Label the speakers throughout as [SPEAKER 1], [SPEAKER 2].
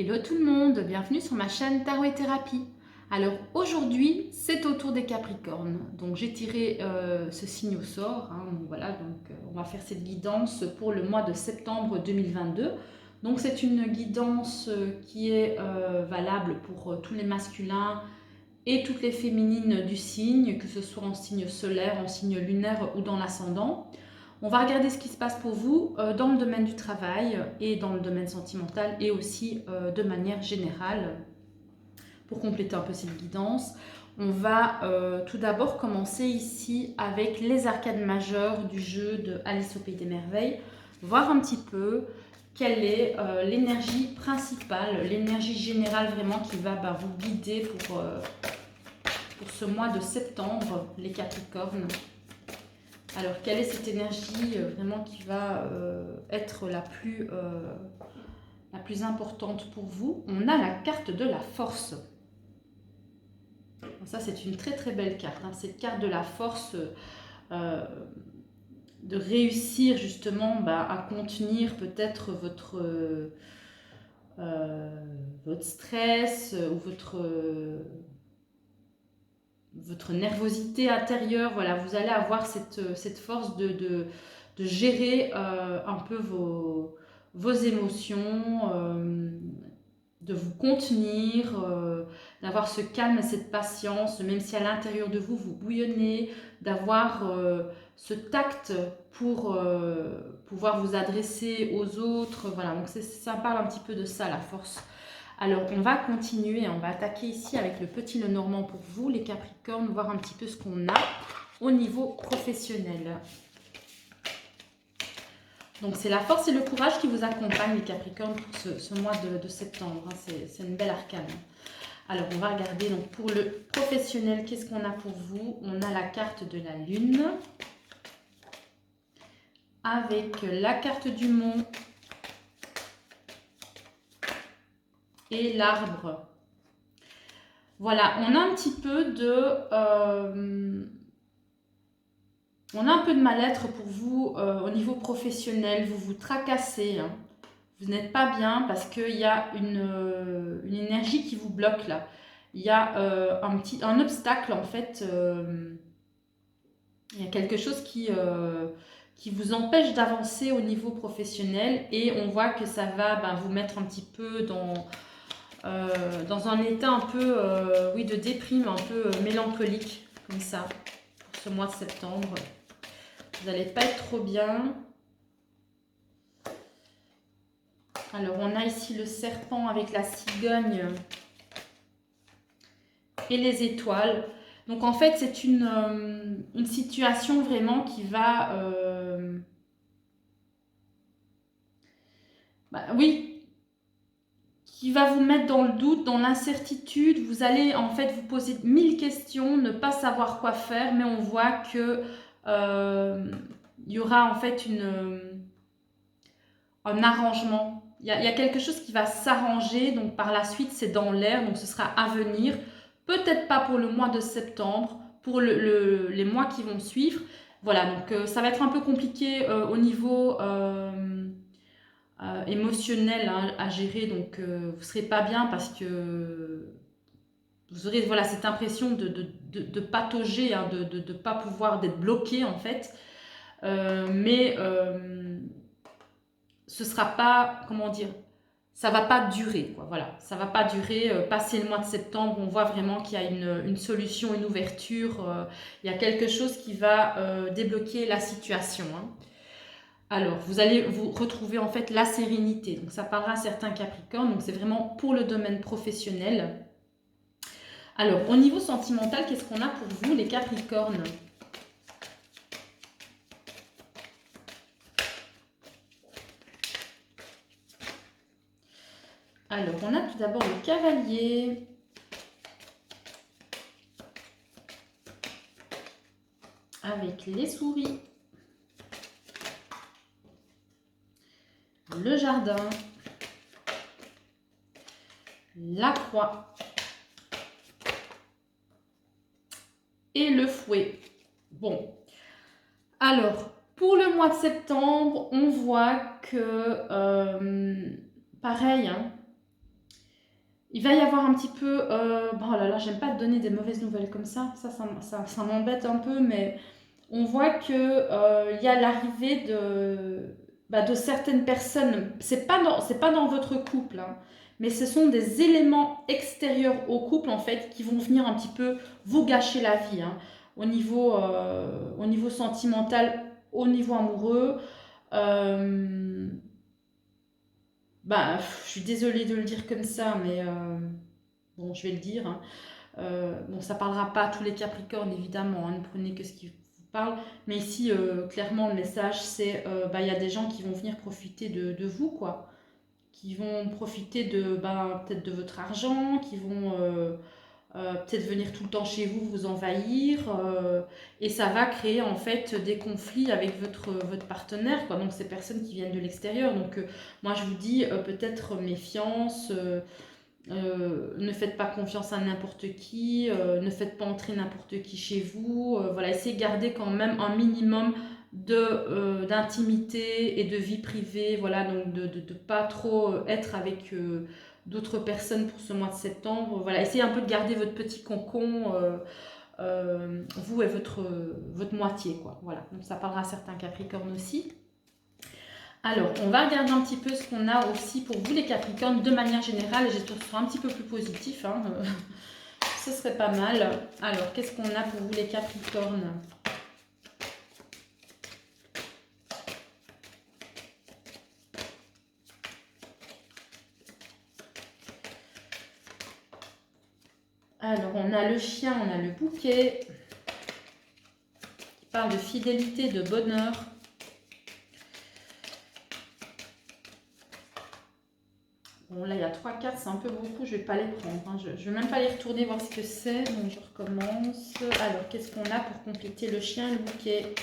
[SPEAKER 1] Hello tout le monde, bienvenue sur ma chaîne Tarot et Thérapie. Alors aujourd'hui, c'est au tour des Capricornes. Donc j'ai tiré ce signe au sort. Donc voilà, on va faire cette guidance pour le mois de septembre 2022. Donc c'est une guidance qui est valable pour tous les masculins et toutes les féminines du signe, que ce soit en signe solaire, en signe lunaire ou dans l'ascendant. On va regarder ce qui se passe pour vous dans le domaine du travail et dans le domaine sentimental et aussi de manière générale. Pour compléter un peu cette guidance, on va tout d'abord commencer ici avec les arcades majeures du jeu de Alice au Pays des Merveilles, voir un petit peu quelle est l'énergie principale, l'énergie générale vraiment qui va vous guider pour ce mois de septembre, les Capricornes. Alors, quelle est cette énergie vraiment qui va être la plus importante pour vous? On a la carte de la force. Ça, c'est une très très belle carte. Cette carte de la force, de réussir justement à contenir peut-être votre stress ou votre nervosité intérieure. Voilà, vous allez avoir cette force de gérer un peu vos émotions, de vous contenir, d'avoir ce calme et cette patience, même si à l'intérieur de vous, vous bouillonnez, d'avoir ce tact pour pouvoir vous adresser aux autres. Voilà, donc ça parle un petit peu de ça, la force. Alors, on va continuer, on va attaquer ici avec le petit Lenormand pour vous, les Capricornes, voir un petit peu ce qu'on a au niveau professionnel. Donc, c'est la force et le courage qui vous accompagnent, les Capricornes, pour ce mois de septembre. C'est une belle arcane. Alors, on va regarder donc pour le professionnel, qu'est-ce qu'on a pour vous? On a la carte de la Lune, avec la carte du Mont, et l'arbre. Voilà, on a un petit peu de mal-être pour vous au niveau professionnel. Vous vous tracassez, vous n'êtes pas bien parce qu'il y a une énergie qui vous bloque là. Il y a un obstacle en fait. Il y a quelque chose qui vous empêche d'avancer au niveau professionnel et on voit que ça va vous mettre un petit peu dans un état un peu de déprime, un peu mélancolique, comme ça, pour ce mois de septembre. Vous n'allez pas être trop bien. Alors, on a ici le serpent avec la cigogne et les étoiles. Donc, en fait, c'est une situation vraiment qui va... qui va vous mettre dans le doute, dans l'incertitude. Vous allez en fait vous poser 1000 questions, ne pas savoir quoi faire, mais on voit que il y aura en fait un arrangement. Il y a quelque chose qui va s'arranger, donc par la suite c'est dans l'air, donc ce sera à venir. Peut-être pas pour le mois de septembre, pour les mois qui vont suivre. Voilà, donc ça va être un peu compliqué au niveau émotionnel à gérer, donc vous ne serez pas bien parce que vous aurez cette impression de patauger, de ne pas pouvoir, d'être bloqué en fait. Mais ce sera pas, comment dire, ça va pas durer, quoi. Voilà, ça va pas durer. Passer le mois de septembre, on voit vraiment qu'il y a une solution, une ouverture. Il y a quelque chose qui va débloquer la situation. Alors, vous allez vous retrouver en fait la sérénité. Donc, ça parlera à certains Capricornes. Donc, c'est vraiment pour le domaine professionnel. Alors, au niveau sentimental, qu'est-ce qu'on a pour vous, les Capricornes? Alors, on a tout d'abord le cavalier. Avec les souris. Le jardin. La croix. Et le fouet. Bon. Alors, pour le mois de septembre, on voit que, pareil, Il va y avoir un petit peu... bon là là, j'aime pas te donner des mauvaises nouvelles comme ça m'embête un peu, mais on voit que il y a l'arrivée de certaines personnes. C'est pas dans votre couple, hein, mais ce sont des éléments extérieurs au couple, en fait, qui vont venir un petit peu vous gâcher la vie, hein, au niveau sentimental, au niveau amoureux. Euh, je suis désolée de le dire comme ça, mais bon, je vais le dire, hein. Bon, ça parlera pas à tous les Capricornes, évidemment, hein, ne prenez que ce qui vous parle. Mais ici, clairement, le message, c'est il y a des gens qui vont venir profiter de vous, quoi. Qui vont profiter peut-être de votre argent, qui vont peut-être venir tout le temps chez vous, vous envahir. Et ça va créer, en fait, des conflits avec votre partenaire, quoi. Donc, ces personnes qui viennent de l'extérieur. Donc, moi, je vous dis peut-être méfiance. Ne faites pas confiance à n'importe qui, ne faites pas entrer n'importe qui chez vous. Voilà, essayez de garder quand même un minimum d'intimité et de vie privée. Voilà, donc de ne pas trop être avec d'autres personnes pour ce mois de septembre. Voilà, essayez un peu de garder votre petit cocon, vous et votre moitié, quoi. Voilà, donc ça parlera à certains Capricornes aussi. Alors, on va regarder un petit peu ce qu'on a aussi pour vous les Capricornes de manière générale. Et j'espère que ce sera un petit peu plus positif, hein. Ce serait pas mal. Alors, qu'est-ce qu'on a pour vous les Capricornes? Alors, on a le chien, on a le bouquet, qui parle de fidélité, de bonheur. Bon, là, il y a 3 cartes, c'est un peu beaucoup, je ne vais pas les prendre, hein. Je ne vais même pas les retourner, voir ce que c'est. Donc, je recommence. Alors, qu'est-ce qu'on a pour compléter le chien et le bouquet?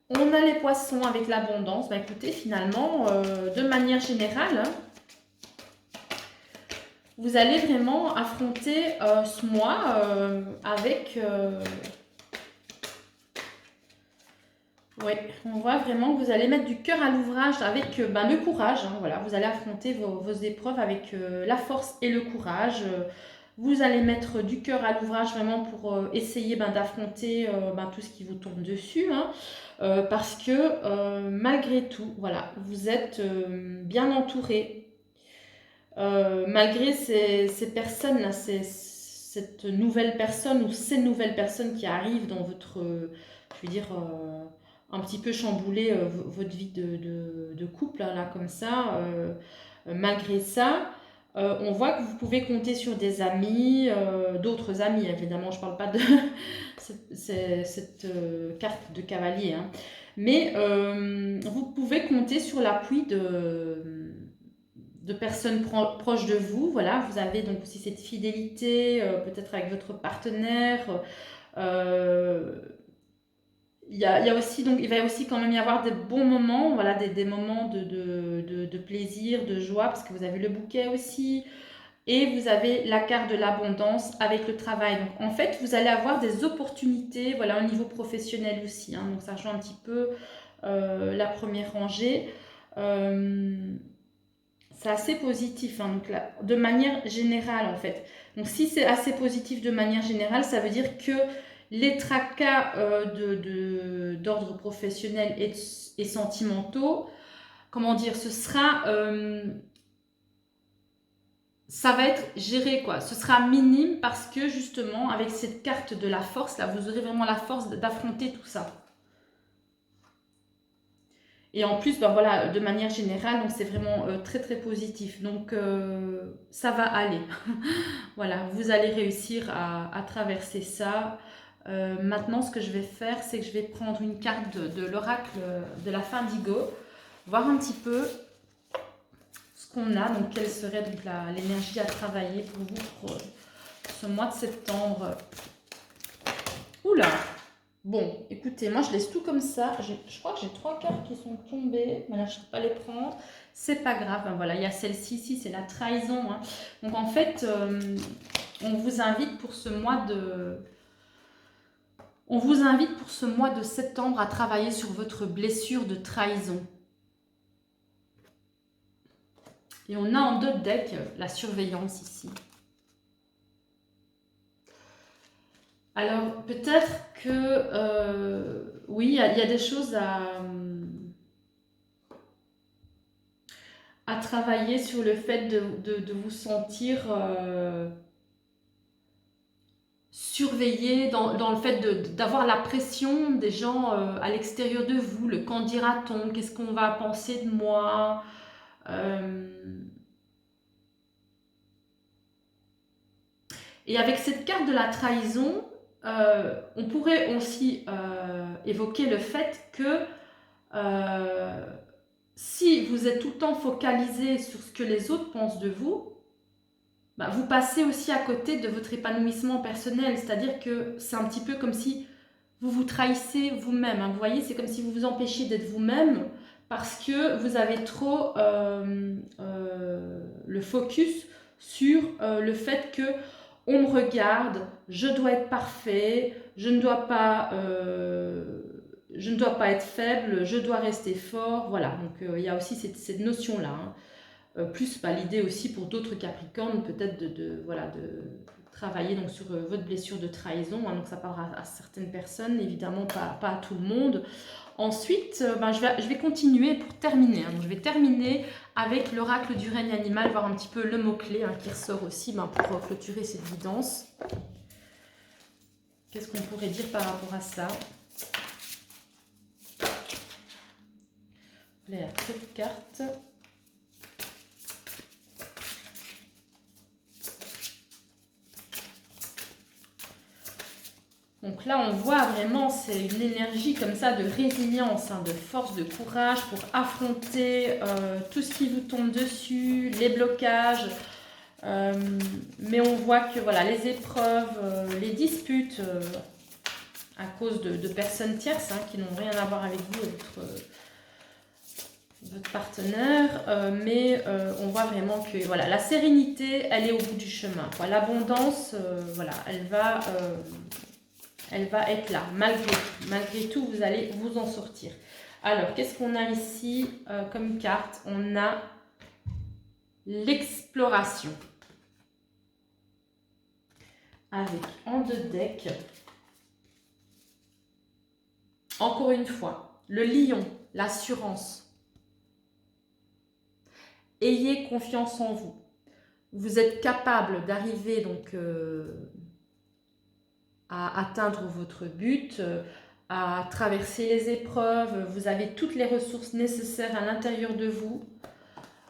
[SPEAKER 1] On a les poissons avec l'abondance. Bah, écoutez, finalement, de manière générale, hein, vous allez vraiment affronter ce mois avec... ouais, on voit vraiment que vous allez mettre du cœur à l'ouvrage avec le courage, hein, voilà, vous allez affronter vos épreuves avec la force et le courage. Vous allez mettre du cœur à l'ouvrage vraiment pour essayer d'affronter tout ce qui vous tombe dessus, hein, parce que malgré tout, voilà, vous êtes bien entouré. Malgré ces personnes-là, cette nouvelle personne ou ces nouvelles personnes qui arrivent dans votre, je veux dire, un petit peu chambouler votre vie de couple, là, comme ça, malgré ça, on voit que vous pouvez compter sur des amis, d'autres amis, évidemment, je ne parle pas de cette carte de cavalier, hein. Mais vous pouvez compter sur l'appui de personnes proches de vous. Voilà, vous avez donc aussi cette fidélité, peut-être avec votre partenaire. Euh, il y a aussi, donc, il va aussi quand même y avoir des bons moments, voilà, des moments de plaisir, de joie, parce que vous avez le bouquet aussi. Et vous avez la carte de l'abondance avec le travail. Donc, en fait, vous allez avoir des opportunités, voilà, au niveau professionnel aussi, hein. Donc, ça rejoint un petit peu la première rangée. C'est assez positif, hein, donc là, de manière générale en fait. Donc si c'est assez positif de manière générale, ça veut dire que les tracas d'ordre professionnel et sentimentaux, comment dire, ça va être géré, quoi. Ce sera minime parce que justement, avec cette carte de la force, là, vous aurez vraiment la force d'affronter tout ça. Et en plus, voilà, de manière générale, donc c'est vraiment très très positif. Donc ça va aller. Voilà, vous allez réussir à traverser ça. Maintenant, ce que je vais faire, c'est que je vais prendre une carte de l'oracle de la fin d'Igo, voir un petit peu ce qu'on a, donc quelle serait donc l'énergie à travailler pour vous pour ce mois de septembre. Oula! Bon, écoutez, moi je laisse tout comme ça. Je crois que j'ai 3 cartes qui sont tombées. Voilà, je ne peux pas les prendre. C'est pas grave. Voilà, il y a celle-ci ici, c'est la trahison, hein. Donc en fait, on vous invite pour ce mois On vous invite pour ce mois de septembre à travailler sur votre blessure de trahison. Et on a en dos de deck la surveillance ici. Alors, peut-être que, oui, il y a des choses à travailler sur le fait de vous sentir surveillé, dans le fait d'avoir la pression des gens à l'extérieur de vous. Le qu'en dira-t-on? Qu'est-ce qu'on va penser de moi? Et avec cette carte de la trahison, on pourrait aussi évoquer le fait que si vous êtes tout le temps focalisé sur ce que les autres pensent de vous, bah, vous passez aussi à côté de votre épanouissement personnel. C'est-à-dire que c'est un petit peu comme si vous vous trahissez vous-même. Hein. Vous voyez, c'est comme si vous vous empêchiez d'être vous-même parce que vous avez trop le focus sur le fait que on me regarde, je dois être parfait, je ne dois pas être faible, je dois rester fort. Voilà, donc il y a aussi cette notion-là. Hein. Plus l'idée aussi pour d'autres Capricornes, peut-être voilà, de travailler donc, sur votre blessure de trahison. Hein, donc ça parlera à certaines personnes, évidemment pas à tout le monde. Ensuite, je vais continuer pour terminer. Hein. Donc, je vais terminer avec l'oracle du règne animal, voir un petit peu le mot-clé qui ressort aussi pour clôturer cette guidance. Qu'est-ce qu'on pourrait dire par rapport à ça? Il y a très de cartes. Donc là, on voit vraiment, c'est une énergie comme ça de résilience, hein, de force, de courage pour affronter tout ce qui vous tombe dessus, les blocages. Mais on voit que voilà, les épreuves, les disputes à cause de personnes tierces hein, qui n'ont rien à voir avec vous, votre partenaire. Mais on voit vraiment que voilà, la sérénité, elle est au bout du chemin. L'abondance, voilà, elle va être là, malgré tout, vous allez vous en sortir. Alors, qu'est-ce qu'on a ici comme carte? On a l'exploration. Avec en deux decks, encore une fois, le lion, l'assurance. Ayez confiance en vous. Vous êtes capable d'arriver donc à atteindre votre but, à traverser les épreuves. Vous avez toutes les ressources nécessaires à l'intérieur de vous.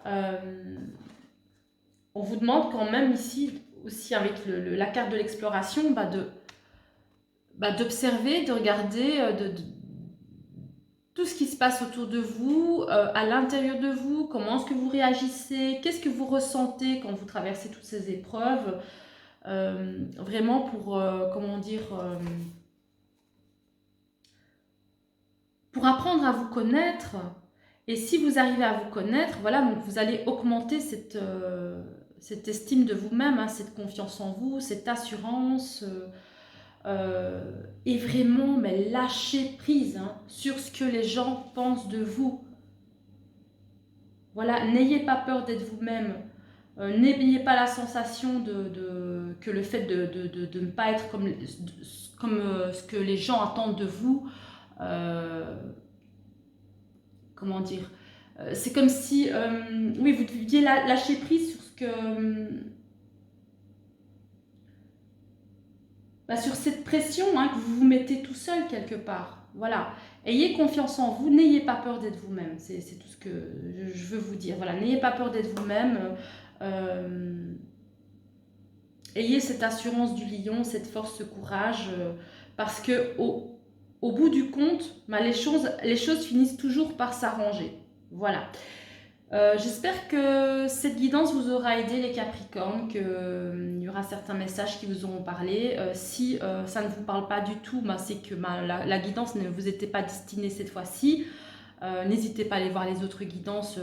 [SPEAKER 1] On vous demande quand même ici, aussi avec la carte de l'exploration, d'observer, de regarder tout ce qui se passe autour de vous, à l'intérieur de vous, comment est-ce que vous réagissez, qu'est-ce que vous ressentez quand vous traversez toutes ces épreuves. Vraiment pour, comment dire, pour apprendre à vous connaître. Et si vous arrivez à vous connaître, voilà, donc vous allez augmenter cette estime de vous-même, hein, cette confiance en vous, cette assurance. Et vraiment, mais lâcher prise hein, sur ce que les gens pensent de vous. Voilà, n'ayez pas peur d'être vous-même. N'ayez pas la sensation que le fait de ne pas être comme ce que les gens attendent de vous. Comment dire, c'est comme si, oui, vous deviez lâcher prise sur ce que... sur cette pression hein, que vous vous mettez tout seul quelque part. Voilà. Ayez confiance en vous, n'ayez pas peur d'être vous-même. C'est tout ce que je veux vous dire. Voilà, n'ayez pas peur d'être vous-même. Ayez cette assurance du lion, cette force, ce courage, parce que au bout du compte, les choses finissent toujours par s'arranger. Voilà. J'espère que cette guidance vous aura aidé les Capricornes, qu'il y aura certains messages qui vous auront parlé. Si ça ne vous parle pas du tout, c'est que la guidance ne vous était pas destinée cette fois-ci. N'hésitez pas à aller voir les autres guidances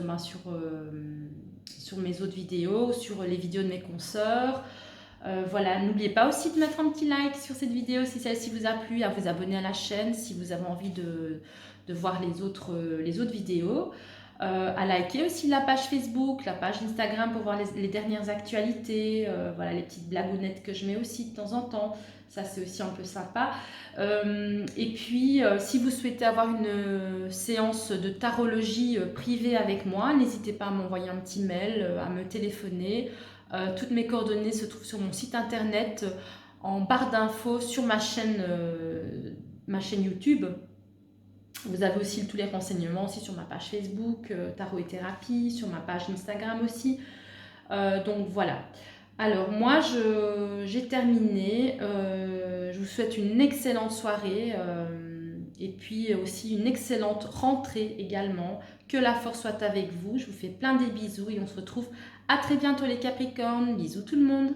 [SPEAKER 1] sur mes autres vidéos, sur les vidéos de mes consoeurs. Voilà, n'oubliez pas aussi de mettre un petit like sur cette vidéo si celle-ci vous a plu, à vous abonner à la chaîne si vous avez envie de voir les autres vidéos. À liker aussi la page Facebook, la page Instagram pour voir les dernières actualités, voilà les petites blagounettes que je mets aussi de temps en temps, ça c'est aussi un peu sympa. Et puis si vous souhaitez avoir une séance de tarologie privée avec moi, n'hésitez pas à m'envoyer un petit mail, à me téléphoner. Toutes mes coordonnées se trouvent sur mon site internet, en barre d'infos sur ma chaîne YouTube. Vous avez aussi tous les renseignements aussi sur ma page Facebook, Tarot et Thérapie, sur ma page Instagram aussi. Donc voilà. Alors moi, j'ai terminé. Je vous souhaite une excellente soirée et puis aussi une excellente rentrée également. Que la force soit avec vous. Je vous fais plein des bisous et on se retrouve à très bientôt les Capricornes. Bisous tout le monde.